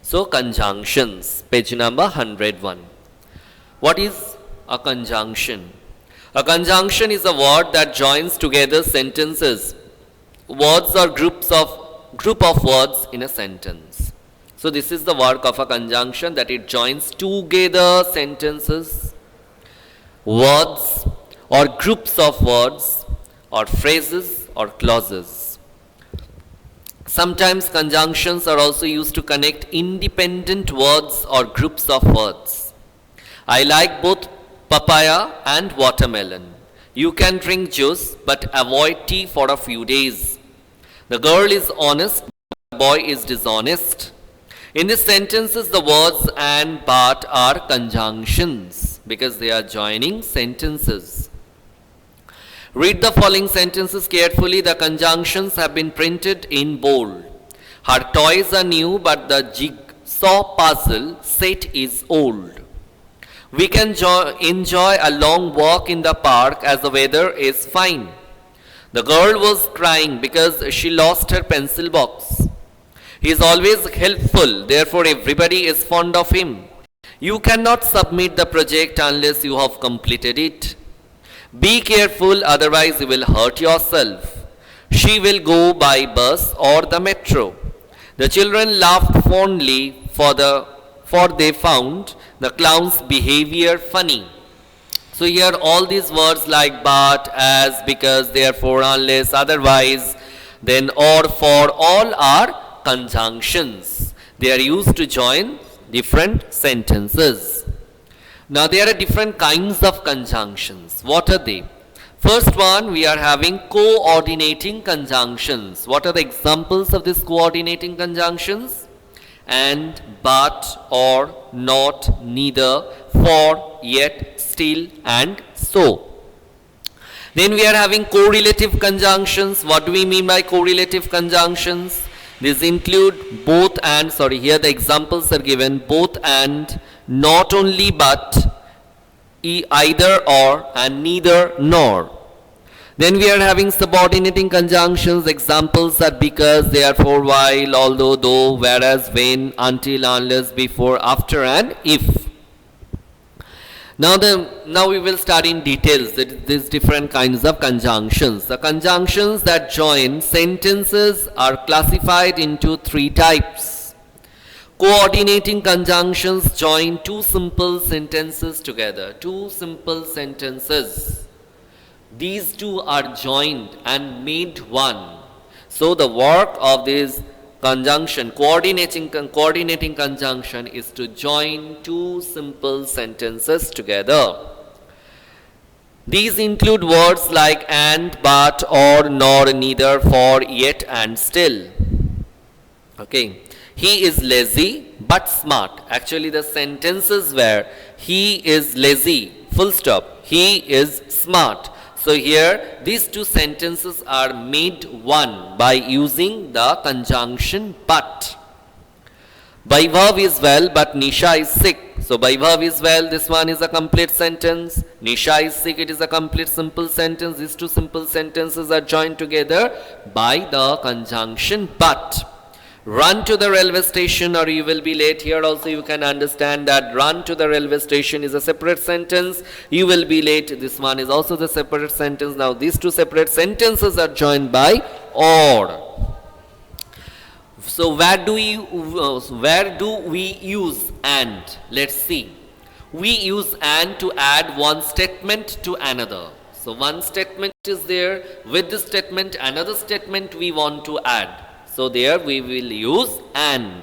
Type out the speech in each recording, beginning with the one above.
So conjunctions, page number 101. What is a conjunction? A conjunction is a word that joins together sentences, words or group of words in a sentence. So this is the work of a conjunction, that it joins together sentences, words or groups of words or phrases or clauses. Sometimes conjunctions are also used to connect independent words or groups of words. I like both papaya and watermelon. You can drink juice but avoid tea for a few days. The girl is honest, the boy is dishonest. In these sentences, the words and but are conjunctions because they are joining sentences. Read the following sentences carefully. The conjunctions have been printed in bold. Her toys are new, but the jigsaw puzzle set is old. We can enjoy a long walk in the park as the weather is fine. The girl was crying because she lost her pencil box. He is always helpful, therefore everybody is fond of him. You cannot submit the project unless you have completed it. Be careful, otherwise you will hurt yourself. She will go by bus or the metro. The children laughed fondly for they found the clown's behavior funny. So here all these words like but, as, because, therefore, unless, otherwise, then, or, for, all are conjunctions. They are used to join different sentences. Now there are different kinds of conjunctions. What are they? First one, we are having coordinating conjunctions. What are the examples of these coordinating conjunctions? And, but, or, not, neither, for, yet, still, and so. Then we are having correlative conjunctions. What do we mean by correlative conjunctions? These include both and, here the examples are given, both and, not only but, either or, and neither nor. Then we are having subordinating conjunctions. Examples are because, therefore, while, although, though, whereas, when, until, unless, before, after, and if. Now we will start in details these different kinds of conjunctions. The conjunctions that join sentences are classified into three types. Coordinating conjunctions join two simple sentences together. Two simple sentences. These two are joined and made one. So the work of this conjunction, coordinating conjunction, is to join two simple sentences together. These include words like and, but, or, nor, neither, for, yet, and still. Okay. He is lazy but smart. Actually the sentences were he is lazy, full stop. He is smart. So here these two sentences are made one by using the conjunction but. Vaibhav is well but Nisha is sick. So Vaibhav is well, this one is a complete sentence. Nisha is sick, it is a complete simple sentence. These two simple sentences are joined together by the conjunction but. Run to the railway station or you will be late. Here also you can understand that run to the railway station is a separate sentence. You will be late. This one is also the separate sentence. Now these two separate sentences are joined by or. So where do we use and? Let's see. We use and to add one statement to another. So one statement is there. With this statement, another statement we want to add. So there we will use and.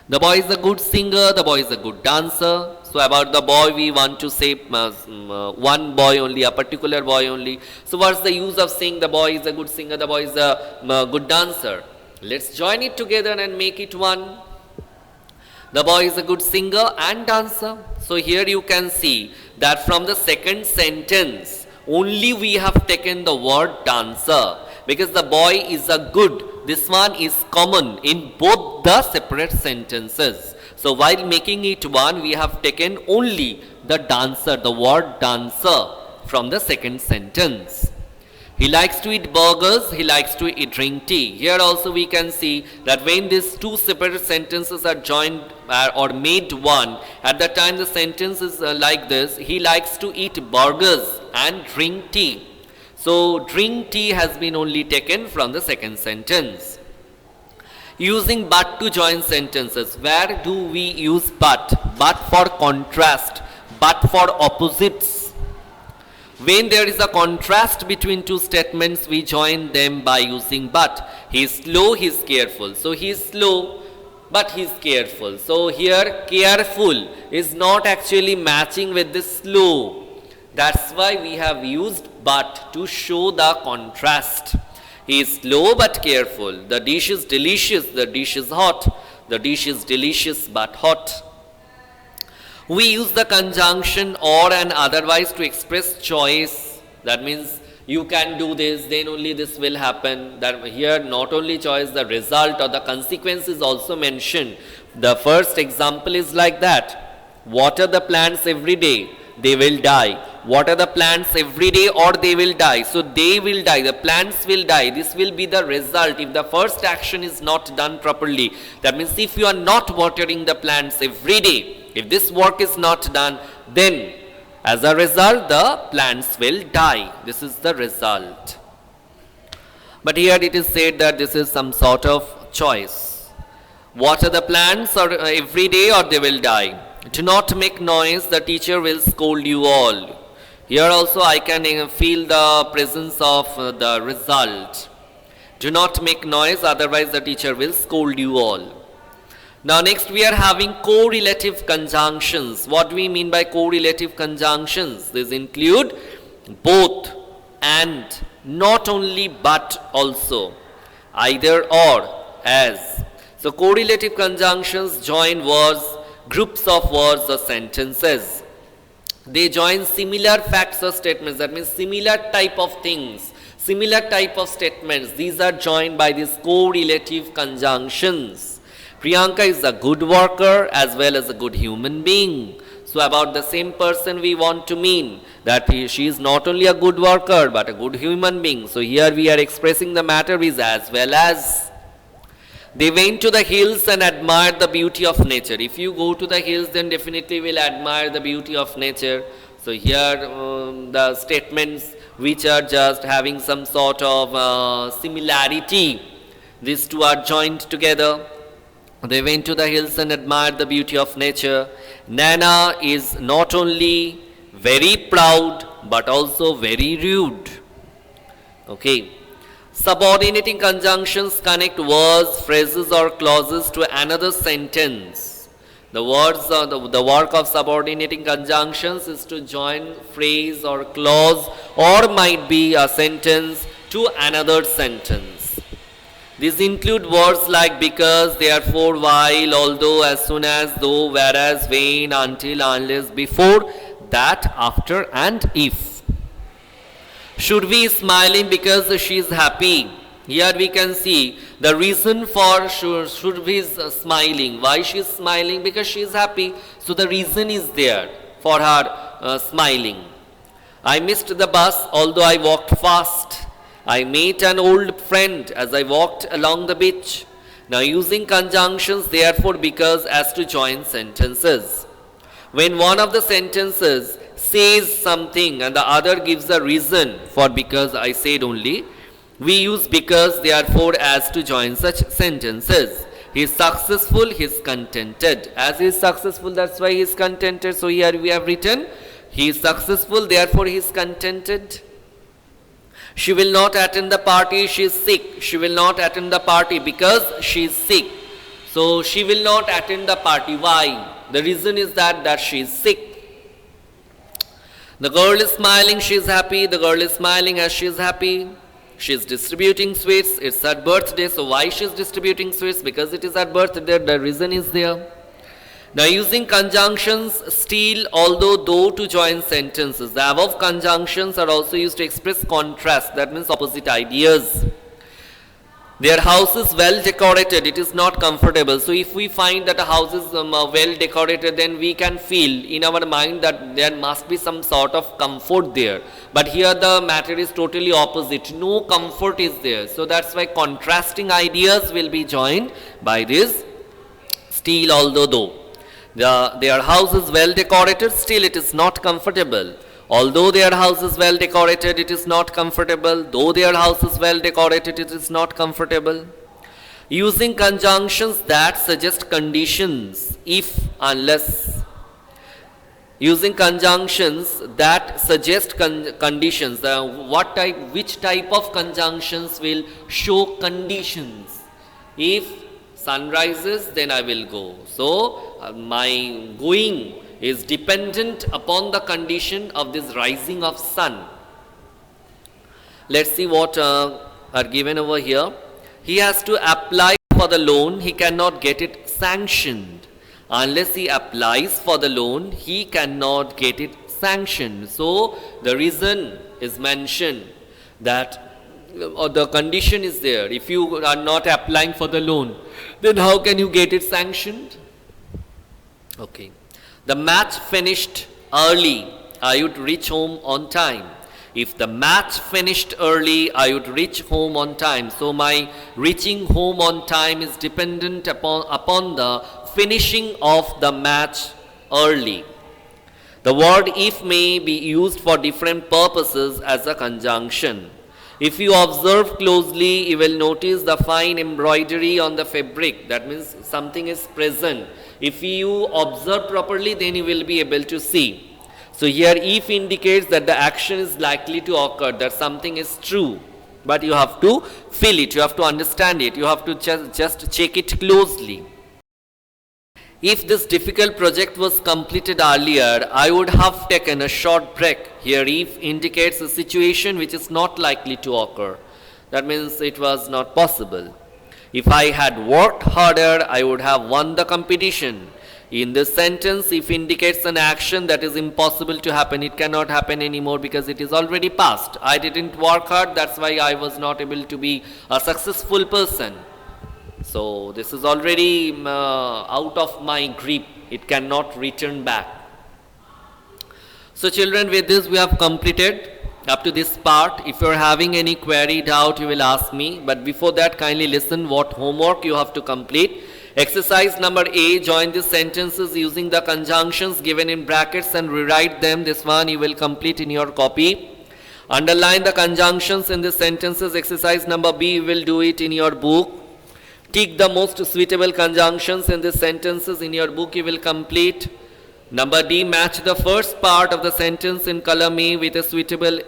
The boy is a good singer, the boy is a good dancer. So about the boy we want to say one boy only, a particular boy only. So what's the use of saying the boy is a good singer, the boy is a good dancer? Let's join it together and make it one. The boy is a good singer and dancer. So here you can see that from the second sentence only we have taken the word dancer. Because the boy is a good, this one is common in both the separate sentences. So while making it one, we have taken only the dancer, the word dancer from the second sentence. He likes to eat burgers, he likes to eat, drink tea. Here also we can see that when these two separate sentences are joined or made one, at that time the sentence is like this: he likes to eat burgers and drink tea. So drink tea has been only taken from the second sentence. Using but to join sentences. Where do we use but? But for contrast, but for opposites. When there is a contrast between two statements, we join them by using but. He is slow, he is careful. So he is slow, but he is careful. So here careful is not actually matching with this slow. That's why we have used but to show the contrast. He is slow but careful. The dish is delicious, the dish is hot. The dish is delicious but hot. We use the conjunction or and otherwise to express choice. That means you can do this, then only this will happen. That here not only choice, the result or the consequence is also mentioned. The first example is like that. Water the plants every day, they will die. Water the plants every day or they will die. So they will die, the plants will die. This will be the result if the first action is not done properly. That means if you are not watering the plants every day, if this work is not done, then as a result the plants will die. This is the result. But here it is said that this is some sort of choice. Water the plants or every day or they will die. Do not make noise, the teacher will scold you all. Here also I can feel the presence of the result. Do not make noise, otherwise the teacher will scold you all. Now next we are having correlative conjunctions. What do we mean by correlative conjunctions? These include both and, not only but also, either or, as. So correlative conjunctions join words, groups of words or sentences. They join similar facts or statements. That means similar type of things, similar type of statements. These are joined by these correlative conjunctions. Priyanka is a good worker as well as a good human being. So about the same person we want to mean that she is not only a good worker but a good human being. So here we are expressing the matter is as well as. They went to the hills and admired the beauty of nature. If you go to the hills, then definitely will admire the beauty of nature. So here the statements which are just having some sort of similarity, these two are joined together. They went to the hills and admired the beauty of nature. Nana is not only very proud but also very rude. Okay. Subordinating conjunctions connect words, phrases or clauses to another sentence. The words or the work of subordinating conjunctions is to join phrase or clause or might be a sentence to another sentence. These include words like because, therefore, while, although, as soon as, though, whereas, when, until, unless, before, that, after and if. Should be smiling because she is happy. Here we can see the reason for should be smiling. Why she is smiling? Because she is happy. So the reason is there for her smiling. I missed the bus although I walked fast. I met an old friend as I walked along the beach. Now using conjunctions therefore, because as to join sentences. When one of the sentences says something and the other gives a reason for because I said only, we use because therefore as to join such sentences. He is successful, he is contented. As he is successful, that's why he is contented. So here we have written, he is successful, therefore he is contented. She will not attend the party, she is sick. She will not attend the party because she is sick. So she will not attend the party. Why? The reason is that she is sick. The girl is smiling, she is happy. The girl is smiling as she is happy. She is distributing sweets. It's her birthday. So why she is distributing sweets? Because it is her birthday. The reason is there. Now using conjunctions still, although, though to join sentences. The above conjunctions are also used to express contrast. That means opposite ideas. Their house is well decorated, it is not comfortable. So if we find that a house is well decorated, then we can feel in our mind that there must be some sort of comfort there. But here the matter is totally opposite, no comfort is there. So that's why contrasting ideas will be joined by this still, although though. Their house is well decorated, still it is not comfortable. Although their house is well decorated, it is not comfortable. Though their house is well decorated, it is not comfortable. Using conjunctions that suggest conditions, if, unless. Using conjunctions that suggest conditions. Which type of conjunctions will show conditions? If sun rises, then I will go. So, my going is dependent upon the condition of this rising of sun. Let's see what are given over here. He has to apply for the loan, he cannot get it sanctioned. Unless he applies for the loan, he cannot get it sanctioned. So the reason is mentioned that the condition is there. If you are not applying for the loan, then how can you get it sanctioned? Okay. The match finished early, I would reach home on time. If the match finished early, I would reach home on time. So my reaching home on time is dependent upon the finishing of the match early. The word if may be used for different purposes as a conjunction. If you observe closely, you will notice the fine embroidery on the fabric. That means something is present. If you observe properly, then you will be able to see. So here if indicates that the action is likely to occur, that something is true. But you have to feel it, you have to understand it, you have to just check it closely. If this difficult project was completed earlier, I would have taken a short break. Here if indicates a situation which is not likely to occur. That means it was not possible. If I had worked harder, I would have won the competition. In this sentence, if indicates an action that is impossible to happen, it cannot happen anymore because it is already past. I didn't work hard, that's why I was not able to be a successful person. So this is already out of my grip, it cannot return back. So children, with this we have completed up to this part. If you are having any query, doubt, you will ask me. But before that, kindly listen what homework you have to complete. Exercise number A, join the sentences using the conjunctions given in brackets and rewrite them. This one you will complete in your copy. Underline the conjunctions in the sentences. Exercise number B, you will do it in your book. Tick the most suitable conjunctions in the sentences in your book, you will complete. Number D, match the first part of the sentence in column A with a suitable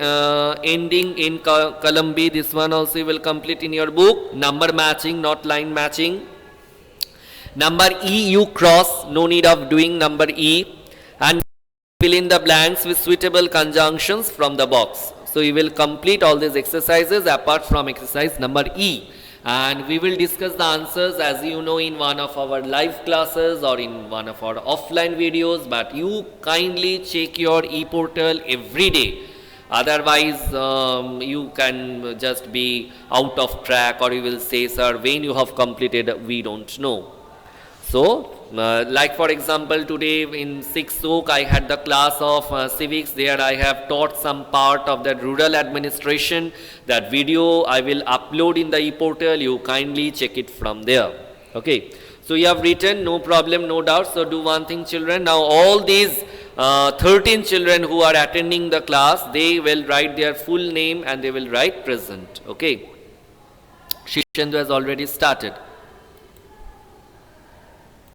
ending in column B. This one also you will complete in your book. Number matching, not line matching. Number E, you cross, no need of doing number E. And fill in the blanks with suitable conjunctions from the box. So you will complete all these exercises apart from exercise number E. And we will discuss the answers, as you know, in one of our live classes or in one of our offline videos. But you kindly check your e-portal every day. Otherwise, you can just be out of track, or you will say, sir, when you have completed, we don't know. So, like for example, today in 6th Oak, I had the class of civics. There I have taught some part of the rural administration. That video I will upload in the e-portal. You kindly check it from there. Okay. So you have written, no problem, no doubt. So do one thing, children. Now all these 13 children who are attending the class, they will write their full name and they will write present. Okay. Shishendu has already started.